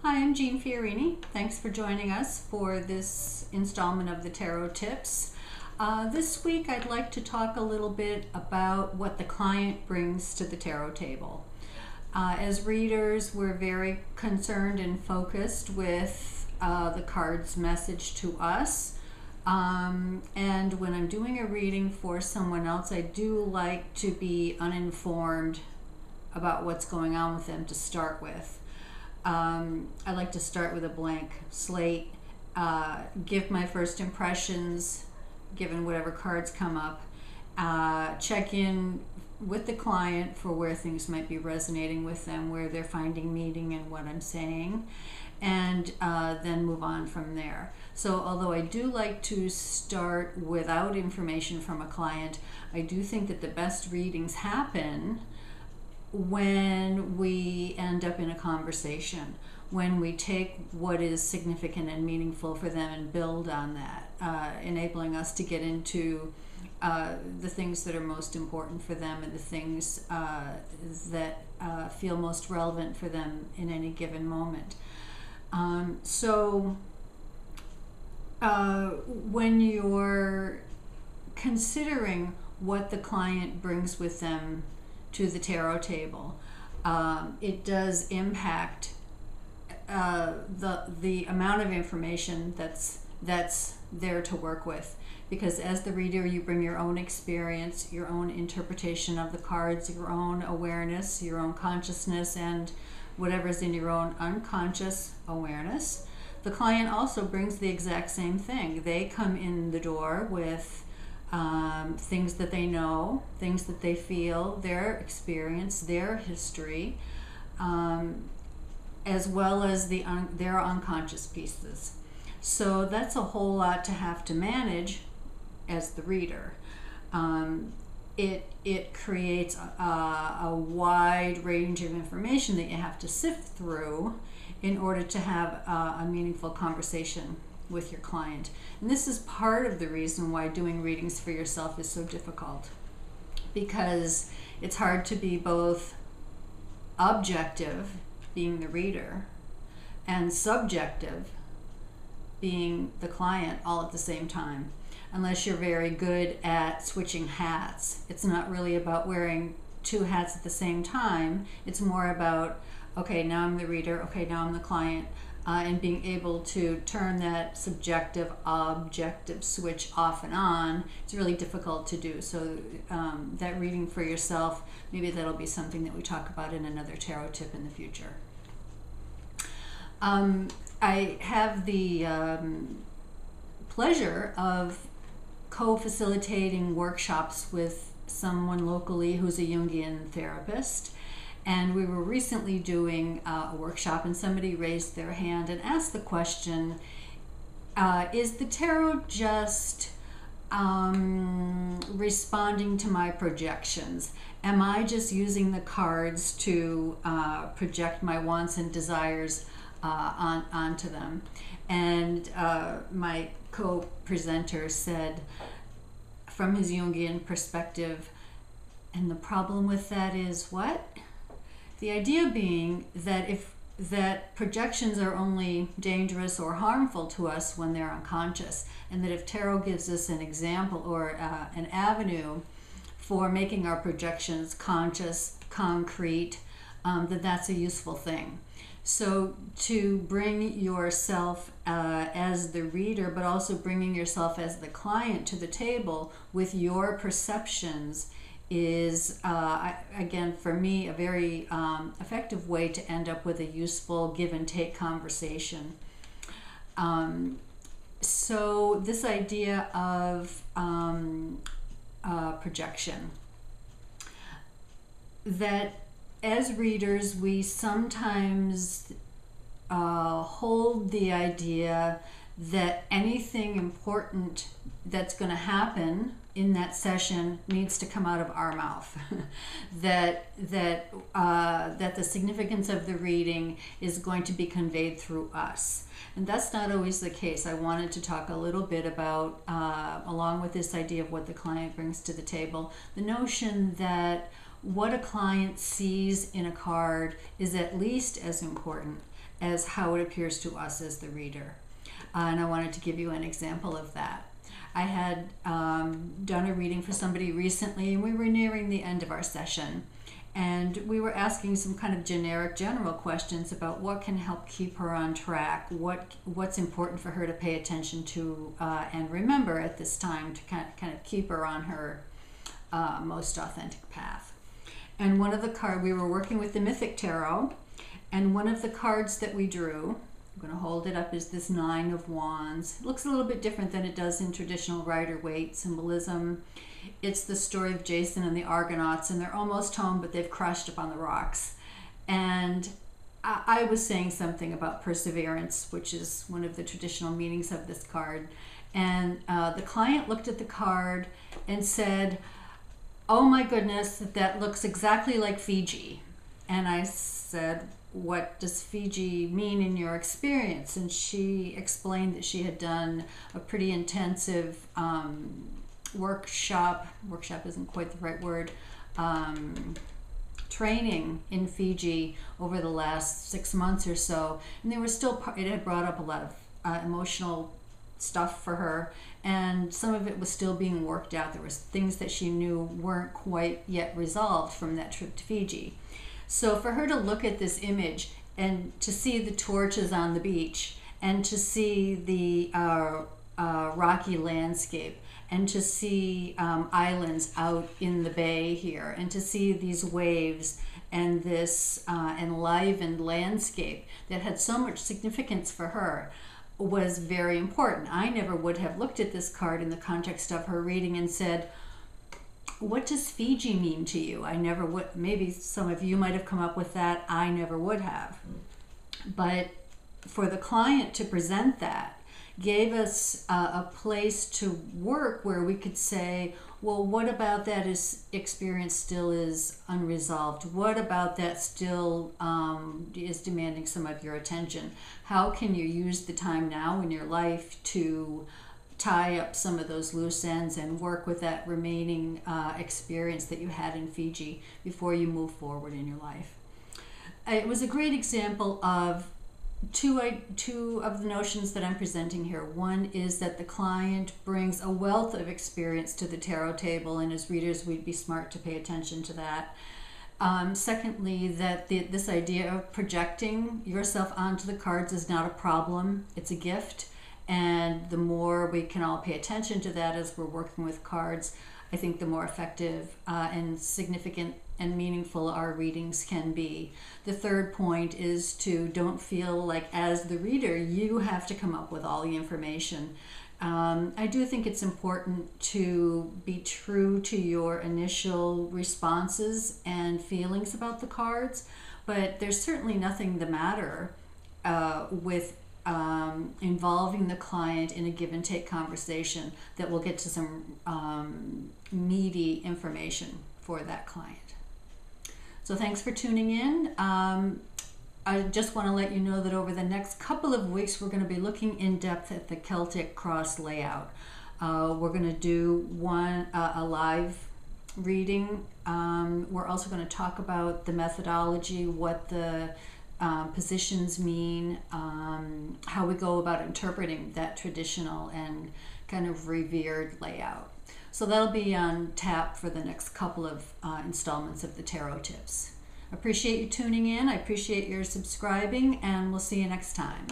Hi, I'm Jeanne Fiorini. Thanks for joining us for this installment of the Tarot Tips. This week I'd like to talk a little bit about what the client brings to the tarot table. As readers, we're very concerned and focused with the card's message to us. And when I'm doing a reading for someone else, I do like to be uninformed about what's going on with them to start with. I like to start with a blank slate, give my first impressions, given whatever cards come up, check in with the client for where things might be resonating with them, where they're finding meaning in what I'm saying, and then move on from there. So although I do like to start without information from a client, I do think that the best readings happen when we end up in a conversation, when we take what is significant and meaningful for them and build on that, enabling us to get into the things that are most important for them and the things that feel most relevant for them in any given moment. When you're considering what the client brings with them to the tarot table, it does impact the amount of information that's there to work with, because as the reader you bring your own experience, your own interpretation of the cards, your own awareness, your own consciousness, and whatever's in your own unconscious awareness. The client also brings the exact same thing. They come in the door with things that they know, things that they feel, their experience, their history, as well as their unconscious pieces. So that's a whole lot to have to manage as the reader. It creates a wide range of information that you have to sift through in order to have a meaningful conversation with your client. And this is part of the reason why doing readings for yourself is so difficult, because it's hard to be both objective, being the reader, and subjective, being the client, all at the same time, unless you're very good at switching hats. It's not really about wearing two hats at the same time. It's more about, okay, now I'm the reader, okay, now I'm the client, and being able to turn that subjective objective switch off and on. It's really difficult to do. So that reading for yourself, maybe that'll be something that we talk about in another tarot tip in the future. I have the pleasure of co-facilitating workshops with someone locally who's a Jungian therapist. And we were recently doing a workshop, and somebody raised their hand and asked the question, is the tarot just responding to my projections? Am I just using the cards to project my wants and desires onto them? And my co-presenter said, from his Jungian perspective, and the problem with that is what? The idea being that projections are only dangerous or harmful to us when they're unconscious, and that if tarot gives us an example or an avenue for making our projections conscious, concrete, that's a useful thing. So to bring yourself as the reader, but also bringing yourself as the client to the table with your perceptions is, again, for me, a very effective way to end up with a useful give and take conversation. So this idea of projection, that as readers we sometimes hold the idea that anything important that's going to happen in that session needs to come out of our mouth. that the significance of the reading is going to be conveyed through us. And that's not always the case. I wanted to talk a little bit about, along with this idea of what the client brings to the table, the notion that what a client sees in a card is at least as important as how it appears to us as the reader. And I wanted to give you an example of that. I had done a reading for somebody recently, and we were nearing the end of our session. And we were asking some kind of generic, general questions about what can help keep her on track, what's important for her to pay attention to and remember at this time to kind of keep her on her most authentic path. And one of the cards, we were working with the Mythic Tarot, and one of the cards that we drew, I'm going to hold it up, is this Nine of Wands. It looks a little bit different than it does in traditional Rider-Waite symbolism. It's the story of Jason and the Argonauts, and they're almost home, but they've crashed up on the rocks. And I was saying something about perseverance, which is one of the traditional meanings of this card. And the client looked at the card and said, "Oh my goodness, that looks exactly like Fiji." And I said, "What does Fiji mean in your experience?" And she explained that she had done a pretty intensive workshop isn't quite the right word, training in Fiji over the last 6 months or so. And they were still, it had brought up a lot of emotional stuff for her, and some of it was still being worked out. There was things that she knew weren't quite yet resolved from that trip to Fiji. So for her to look at this image and to see the torches on the beach and to see the rocky landscape and to see islands out in the bay here and to see these waves and this enlivened landscape that had so much significance for her was very important. I never would have looked at this card in the context of her reading and said, "What does Fiji mean to you?" I never would. Maybe some of you might have come up with that. I never would have. But for the client to present that gave us a place to work where we could say, well, what about that experience still is unresolved? What about that still is demanding some of your attention? How can you use the time now in your life to tie up some of those loose ends and work with that remaining experience that you had in Fiji before you move forward in your life? It was a great example of two of the notions that I'm presenting here. One is that the client brings a wealth of experience to the tarot table, and as readers we'd be smart to pay attention to that. Secondly, that this idea of projecting yourself onto the cards is not a problem, it's a gift. And the more we can all pay attention to that as we're working with cards, I think the more effective and significant and meaningful our readings can be. The third point is to don't feel like as the reader you have to come up with all the information. I do think it's important to be true to your initial responses and feelings about the cards, but there's certainly nothing the matter with involving the client in a give and take conversation that will get to some meaty information for that client. So thanks for tuning in. I just want to let you know that over the next couple of weeks we're going to be looking in depth at the Celtic cross layout. We're going to do a live reading. We're also going to talk about the methodology, what the positions mean, how we go about interpreting that traditional and kind of revered layout. So that'll be on tap for the next couple of installments of the Tarot Tips. Appreciate you tuning in. I appreciate your subscribing, and we'll see you next time.